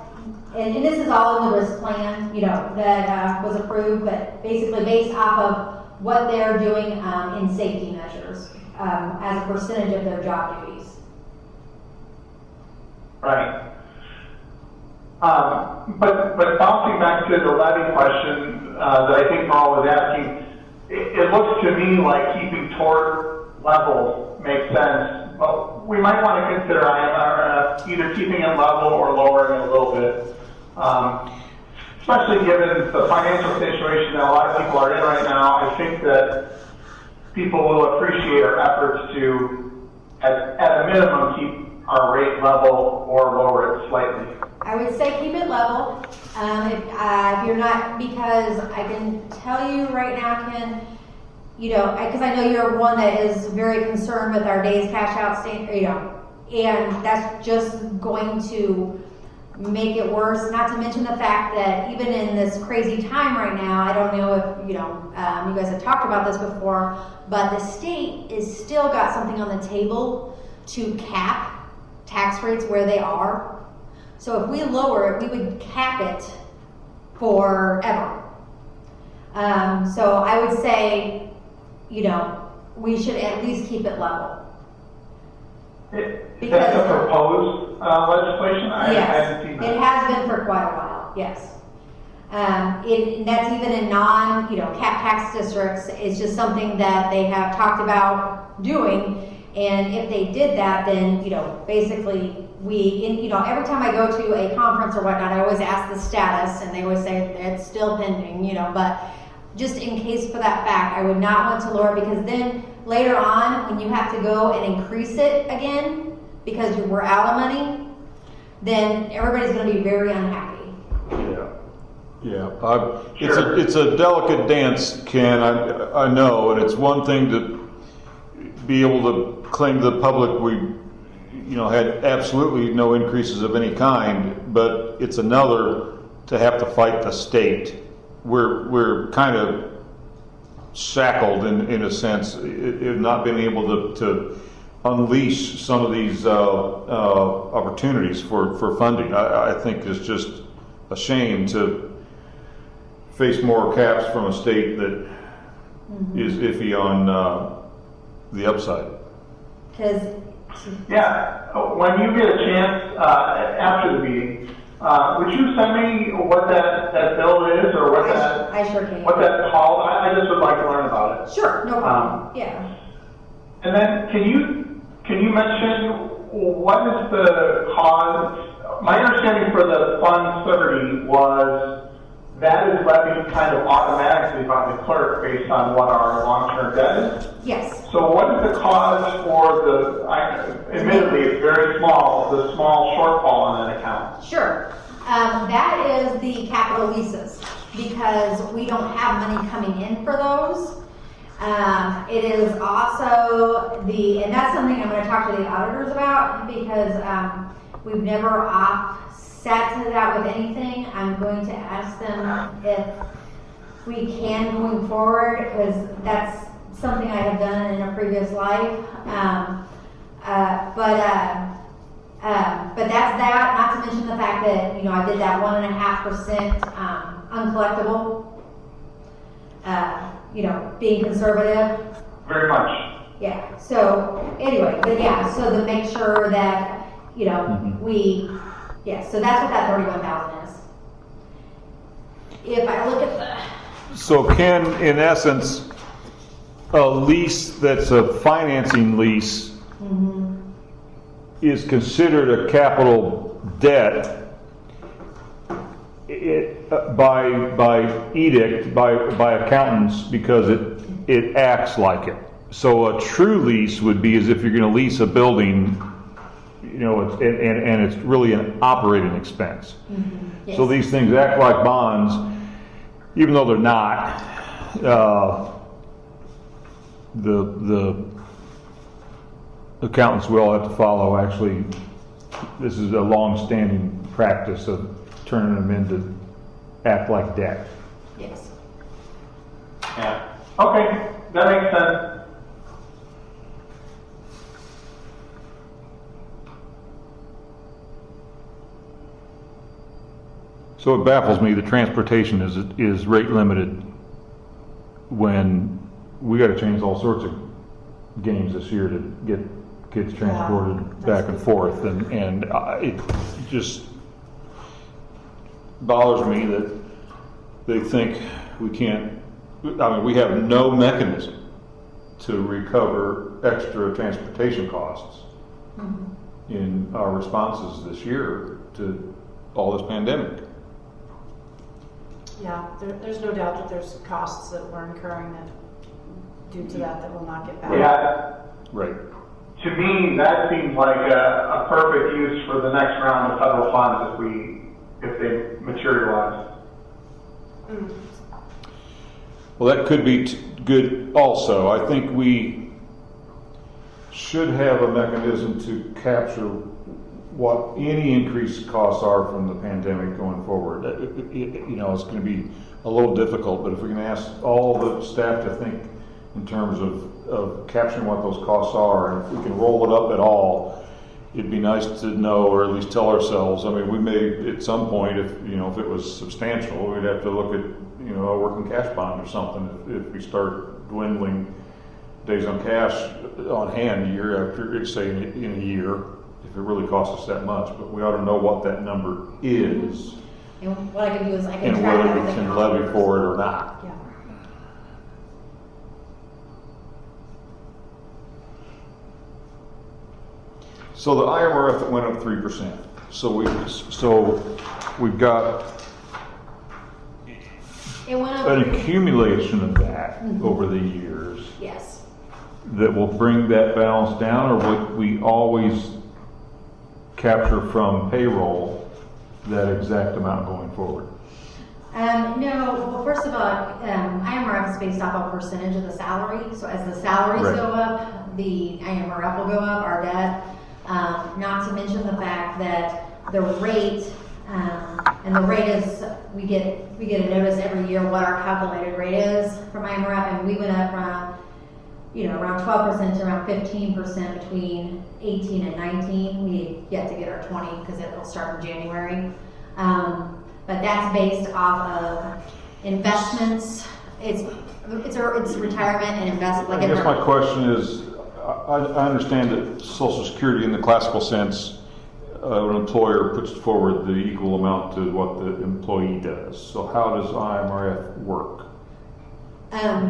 And this is all in the risk plan, you know, that was approved, but basically based off of what they're doing in safety measures as a percentage of their job duties. Right. But bouncing back to the levy question that I think Merle was asking, it looks to me like keeping tort level makes sense, but we might want to consider either keeping it level or lowering it a little bit. Especially given the financial situation that a lot of people are in right now, I think that people will appreciate our efforts to, at a minimum, keep our rate level or lower it slightly. I would say keep it level. If you're not, because I can tell you right now, Ken, you know, because I know you're one that is very concerned with our days cash outstanding, you know, and that's just going to make it worse, not to mention the fact that even in this crazy time right now, I don't know if, you know, you guys have talked about this before, but the state is still got something on the table to cap tax rates where they are. So if we lower it, we would cap it forever. So I would say, you know, we should at least keep it level. Is that the proposed legislation? I haven't seen that. It has been for quite a while, yes. That's even in non, you know, cap tax districts. It's just something that they have talked about doing. And if they did that, then, you know, basically you know, every time I go to a conference or whatnot, I always ask the status, and they always say it's still pending, you know, but just in case for that fact, I would not want to lower it, because then later on, when you have to go and increase it again, because we're out of money, then everybody's going to be very unhappy. Yeah. Yeah, Sure. it's a delicate dance, Ken, I know, and it's one thing to be able to claim to the public we, had absolutely no increases of any kind, but it's another to have to fight the state. We're kind of shackled in a sense, in not being able to unleash some of these opportunities for funding. I think it's just a shame to face more caps from a state that is iffy on the upside. Because Yeah, when you get a chance after the meeting, would you send me what that bill is or what I sure can. what that's called? I just would like to learn about it. Sure, no problem. Yeah. And then can you mention what is the cause? My understanding for the Fund 30 was that is levied kind of automatically by the clerk based on what our long-term debt is. Yes. So what is the cause for admittedly it's very small, the small shortfall on that account? Sure. That is the capital leases because we don't have money coming in for those. It is also and that's something I'm going to talk to the auditors about because we've never offset that with anything. I'm going to ask them if we can going forward because that's something I have done in a previous life. But that's that, not to mention the fact that, I did that 1.5% uncollectible, being conservative. Very much. Yeah, so anyway, but yeah, so to make sure that, so that's what that 31,000 is. If I look at So Ken, in essence, a lease that's a financing lease is considered a capital debt by edict, by accountants, because it acts like it. So a true lease would be as if you're going to lease a building, and it's really an operating expense. Yes. So these things act like bonds, even though they're not. The accountants will have to follow. Actually, this is a long-standing practice of turning them into act like debt. yes. Yeah. Okay, that makes sense. So it baffles me, the transportation is rate limited when we gotta change all sorts of games this year to get kids transported back and forth, and it just bothers me that they think we can't, we have no mechanism to recover extra transportation costs in our responses this year to all this pandemic. Yeah, there's no doubt that there's costs that we're incurring due to that will not get back. Yeah. Right. To me, that seems like a perfect use for the next round of federal funds if they materialize. Well, that could be good also. I think we should have a mechanism to capture what any increased costs are from the pandemic going forward. It's going to be a little difficult, but if we can ask all the staff to think in terms of capturing what those costs are, and if we can roll it up at all, it'd be nice to know, or at least tell ourselves. We may at some point, if it was substantial, we'd have to look at a working cash bond or something if we start dwindling days on cash on hand year after, say in a year, if it really costs us that much. But we ought to know what that number is And what I can do is I can and track whether we everything can off. levy for it or not. Yeah. So the IMRF went up 3%. So we've got It went up. an accumulation of that over the years Yes. that will bring that balance down, or would we always capture from payroll that exact amount going forward? No, well, first of all, IMRF is based off a percentage of the salary. So as the salaries Right. go up, the IMRF will go up, our debt. Not to mention the fact that the rate, and the rate is, we get a notice every year what our calculated rate is from IMRF, and we went up from, around 12% to around 15% between 18 and 19. We yet to get our 20 because it'll start in January. But that's based off of investments. It's retirement and investment. I guess my question is, I understand that Social Security in the classical sense, an employer puts forward the equal amount to what the employee does. So how does IMRF work?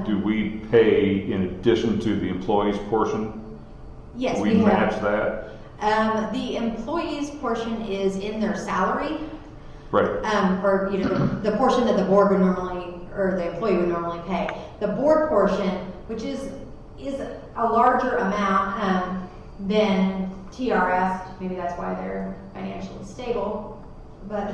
Do we pay in addition to the employee's portion? Yes, we match that? The employee's portion is in their salary. Right. Or the portion that the board would normally, or the employee would normally pay. The board portion, which is a larger amount than TRS, maybe that's why they're financially stable, but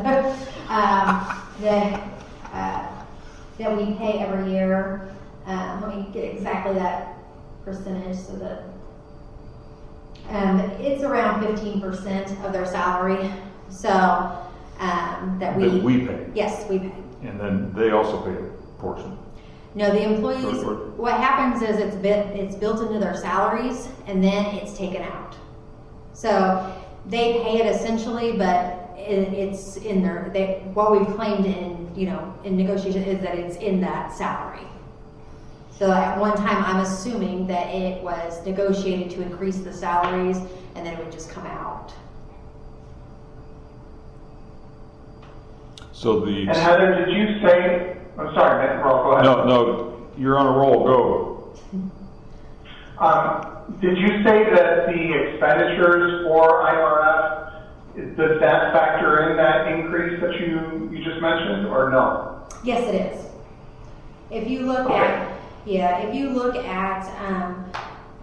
that we pay every year. Let me get exactly that percentage so that it's around 15% of their salary. So that we pay. Yes, we pay. And then they also pay a portion. No, the employees, what happens is it's built into their salaries and then it's taken out. So they pay it essentially, but it's in what we've claimed in negotiation is that it's in that salary. So at one time, I'm assuming that it was negotiated to increase the salaries and then it would just come out. So And Heather, did you say, I'm sorry, Matt, go ahead. No, you're on a roll, go. Did you say that the expenditures for IMRF, does that factor in that increase that you just mentioned, or no? Yes, it is. If you look at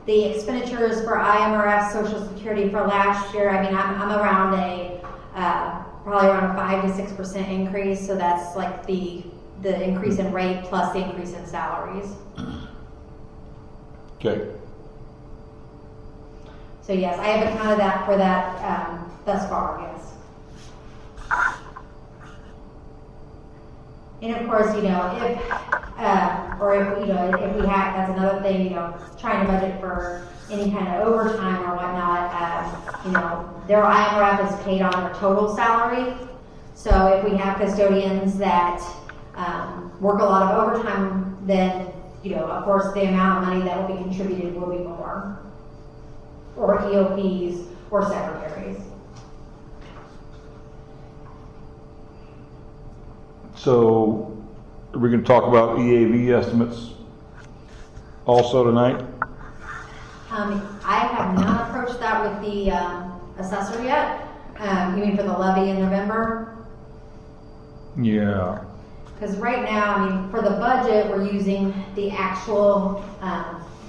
the expenditures for IMRF Social Security for last year, I mean, I'm around probably around a 5 to 6% increase. So that's like the increase in rate plus the increase in salaries. Okay. So yes, I have accounted that for that thus far, yes. And of course, if we have, that's another thing, trying to budget for any kind of overtime or whatnot, their IMRF is paid on their total salary. So if we have custodians that work a lot of overtime, then, of course, the amount of money that will be contributed will be more. Or EOPs or secretaries. So, are we going to talk about EAV estimates also tonight? I have not approached that with the assessor yet. You mean for the levy in November? Yeah. Because right now, for the budget, we're using the actual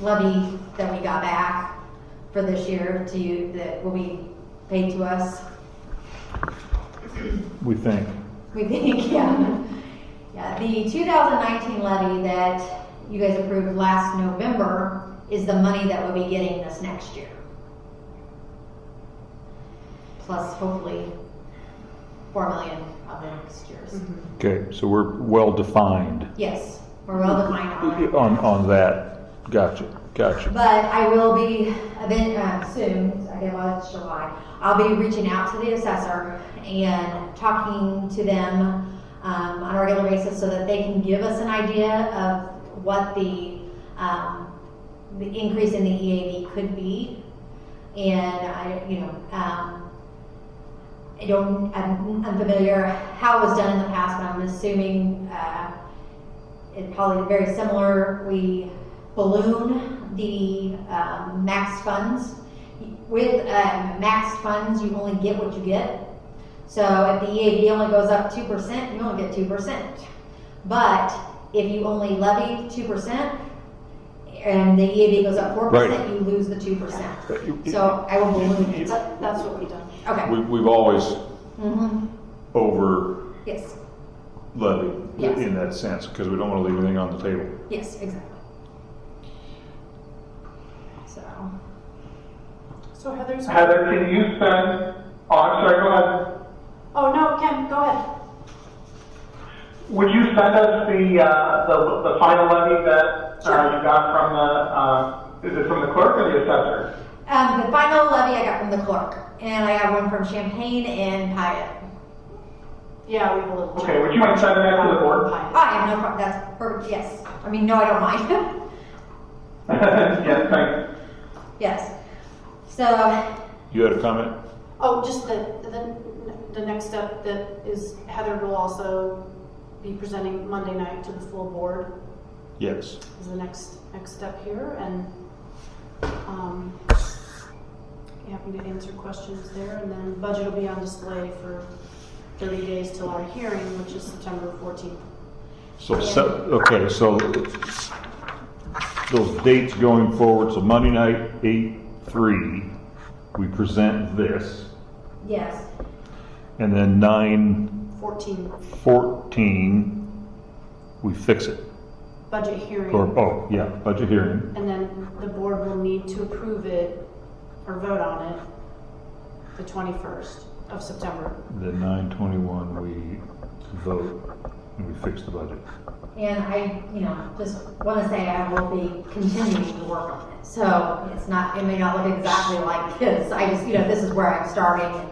levy that we got back for this year that will be paid to us. We think. We think, yeah. Yeah, the 2019 levy that you guys approved last November is the money that we'll be getting this next year. Plus, hopefully, 4 million of the next year's. Mm-hmm. Okay, so we're well defined Yes, we're well defined on it. on that. Gotcha. But I will be soon, I guess it's July, I'll be reaching out to the assessor and talking to them on a regular basis so that they can give us an idea of what the increase in the EAV could be. And I'm unfamiliar how it was done in the past, but I'm assuming it's probably very similar. We balloon the maxed funds. With maxed funds, you only get what you get. So if the EAV only goes up 2%, you only get 2%. But if you only levy 2% and the EAV goes up 4%, Right. you lose the 2%. So I will balloon it. That's what we done. Okay. We've always Mm-hmm. over Yes. levy Yes. in that sense, because we don't want to leave anything on the table. Yes, exactly. So, Heather's. Heather, can you send, oh, I'm sorry, go ahead. Oh, no, Ken, go ahead. Would you send us the final levy that you got from is it from the clerk or the assessor? the final levy I got from the clerk, and I got one from Champaign and Pyatt. Yeah, we will. Okay, would you mind sending that to the board? Oh, I have no problem, that's perfect, yes. I mean, no, I don't mind. Yes, thanks. Yes. So, You had a comment? Oh, just the next step that is Heather will also be presenting Monday night to the full board Yes. is the next step here, and happy to answer questions there, and then budget will be on display for 30 days till our hearing, which is September 14th. So, okay, so those dates going forward, so Monday night, 8/3, we present this, yes, and then 9/14, 14 we fix it. budget hearing. Or, yeah, budget hearing. And then the board will need to approve it or vote on it the 21st of September. Then 9/21, we vote, and we fix the budget. and I, just want to say I will be continuing to work on it. So it's not, it may not look exactly like this. I just, this is where I'm starting. And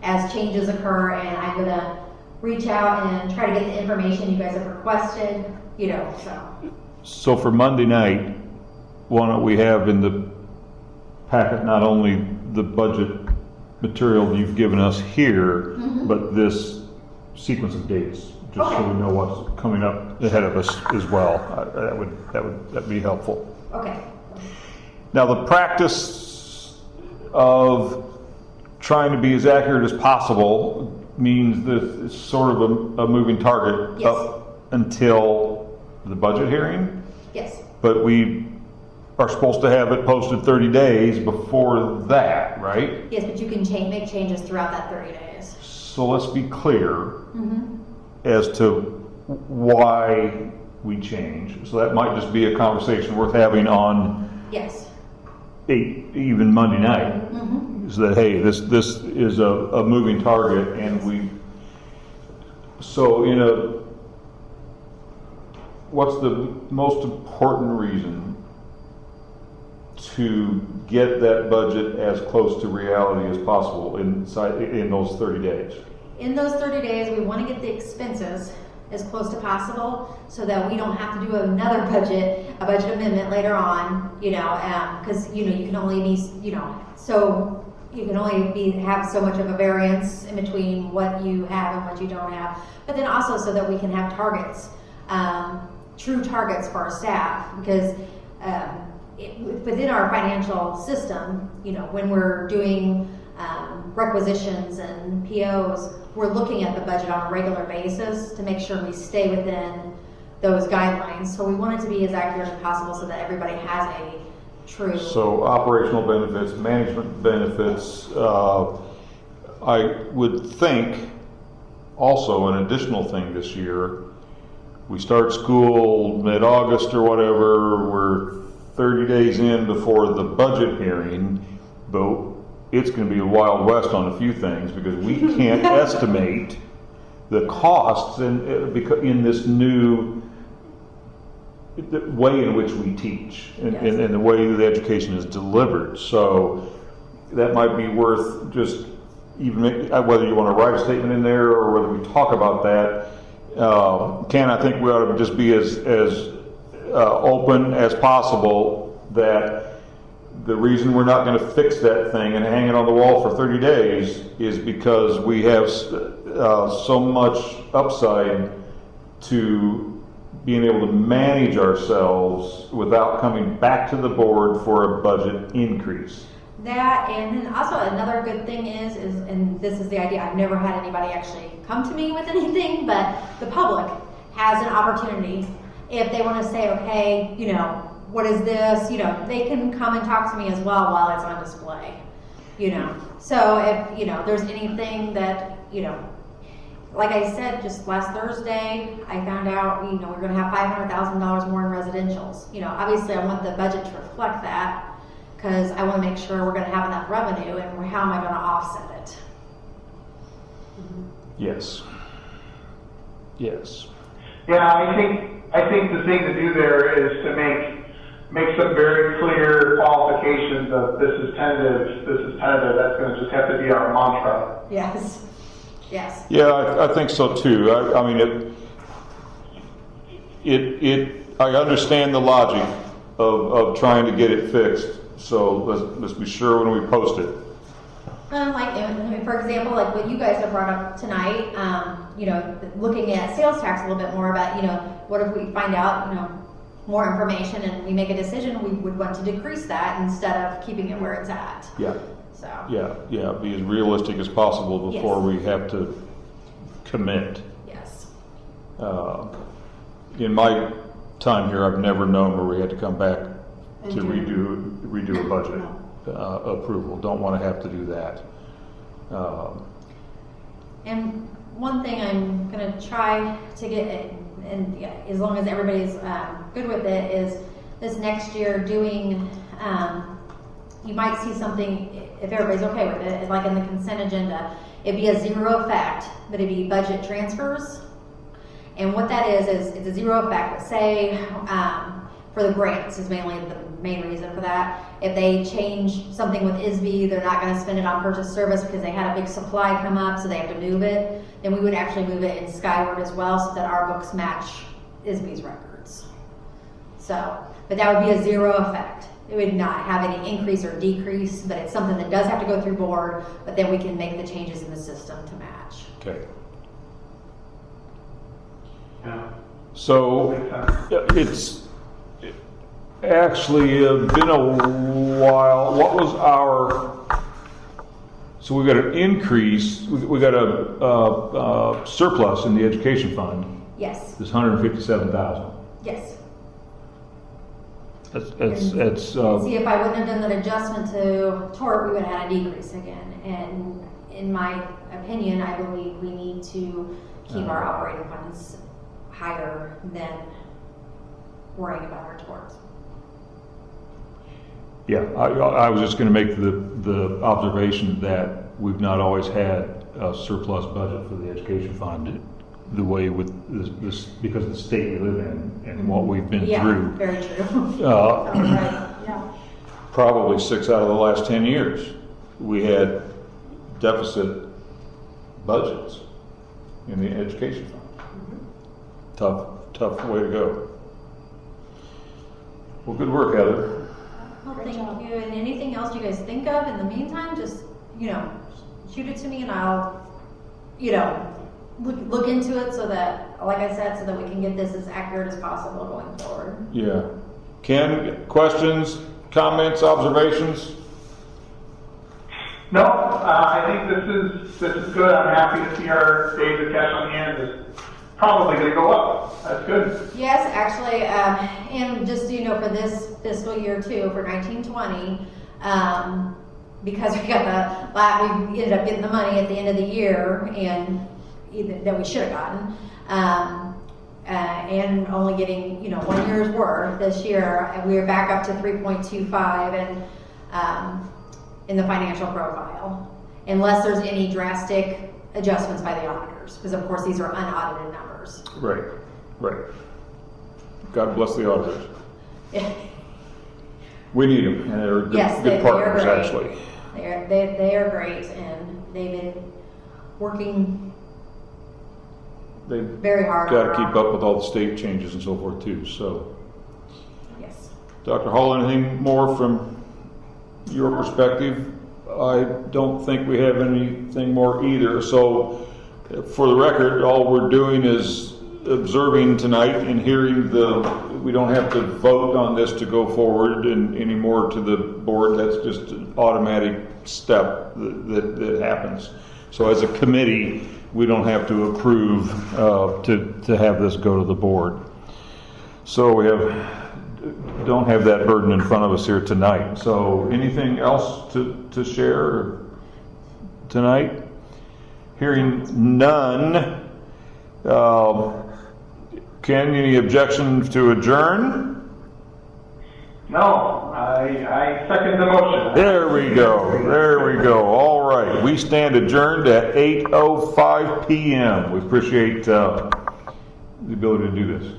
as changes occur, and I'm gonna reach out and try to get the information you guys have requested, so. So for Monday night, why don't we have in the packet not only the budget material you've given us here, but this sequence of dates, just so Okay. we know what's coming up ahead of us as well. That'd be helpful. Okay. Now, the practice of trying to be as accurate as possible means that it's sort of a moving target Yes. up until the budget hearing, Yes. but we are supposed to have it posted 30 days before that, right? Yes, but you can make changes throughout that 30 days. So let's be clear as to why we change. So that might just be a conversation worth having on Yes. even Monday night. Is that, hey, this is a moving target, and what's the most important reason to get that budget as close to reality as possible in those 30 days? In those 30 days, we want to get the expenses as close to possible so that we don't have to do another a budget amendment later on, because, you can only be, so you can only have so much of a variance in between what you have and what you don't have. But then also so that we can have targets, true targets for our staff, because within our financial system, when we're doing requisitions and POs, we're looking at the budget on a regular basis to make sure we stay within those guidelines. So we want it to be as accurate as possible so that everybody has a true. So operational benefits, management benefits, I would think also an additional thing this year, we start school mid-August or whatever, we're 30 days in before the budget hearing, but it's going to be a Wild West on a few things because we can't estimate the costs in this new way in which we teach and the way the education is delivered. So that might be worth just whether you want to write a statement in there or whether we talk about that. Ken, I think we ought to just be as open as possible that the reason we're not going to fix that thing and hang it on the wall for 30 days is because we have so much upside to being able to manage ourselves without coming back to the board for a budget increase. That, and then also another good thing is, and this is the idea, I've never had anybody actually come to me with anything, but the public has an opportunity if they want to say, okay, what is this? They can come and talk to me as well while it's on display. So if, there's anything that, like I said, just last Thursday, I found out, we're gonna have $500,000 more in residentials. Obviously I want the budget to reflect that, because I wanna make sure we're gonna have enough revenue, and how am I gonna offset it? Yes. Yes. Yeah, I think the thing to do there is to make some very clear qualifications of this is tentative. That's going to just have to be our mantra. Yes. Yes. Yeah, I think so too. I mean, I understand the logic of trying to get it fixed. So let's be sure when we post it. For example, like what you guys have brought up tonight, looking at sales tax a little bit more about, what if we find out, more information and we make a decision, we would want to decrease that instead of keeping it where it's at. Yeah. So. Yeah, be as realistic as possible before we have to commit. Yes. In my time here, I've never known where we had to come back to redo a budget approval. Don't want to have to do that. And one thing I'm going to try to get, and as long as everybody's good with it, is this next year doing, you might see something, if everybody's okay with it, like in the consent agenda, it'd be a zero effect, but it'd be budget transfers. And what that is it's a zero effect, but say, for the grants is mainly the main reason for that. If they change something with ISB, they're not going to spend it on purchase service because they had a big supply come up, so they have to move it. Then we would actually move it in Skyward as well, so that our books match ISB's records. So, but that would be a zero effect. It would not have any increase or decrease, but it's something that does have to go through board, but then we can make the changes in the system to match. Okay. Yeah. So it's actually been a while. What was our? So we got an increase. We got a surplus in the education fund. Yes. This $157,000. Yes. It's See, if I wouldn't have done that adjustment to tort, we would have had a decrease again. And in my opinion, I believe we need to keep our operating funds higher than worrying about our torts. Yeah, I was just going to make the observation that we've not always had a surplus budget for the education fund the way with this because of the state we live in and what we've been through. Very true. Right. Yeah. Probably 6 out of the last 10 years, we had deficit budgets in the education fund. Tough way to go. Well, good work, Heather. Well, thank you. And anything else you guys think of in the meantime, just, shoot it to me and I'll, look into it so that, like I said, so that we can get this as accurate as possible going forward. Yeah. Ken, questions, comments, observations? No, I think this is good. I'm happy to see our days of cash on hand is probably going to go up. That's good. Yes, actually, and just for this fiscal year too, for 1920, because we ended up getting the money at the end of the year, and that we should have gotten, and only getting 1 year's worth this year, and we are back up to 3.25 and in the financial profile, unless there's any drastic adjustments by the auditors, because of course these are unaudited numbers. Right. God bless the auditors. We need them, and they're good partners, actually. They are great, and they've been working very hard. Got to keep up with all the state changes and so forth too. So, yes. Dr. Hall, anything more from your perspective? I don't think we have anything more either. So, for the record, all we're doing is observing tonight and hearing we don't have to vote on this to go forward and anymore to the board. That's just an automatic step that happens. So as a committee, we don't have to approve to have this go to the board. So we don't have that burden in front of us here tonight. So anything else to share tonight? Hearing none, Ken, any objections to adjourn? No, I second the motion. There we go. There we go. All right. We stand adjourned at 8:05 p.m. We appreciate the ability to do this.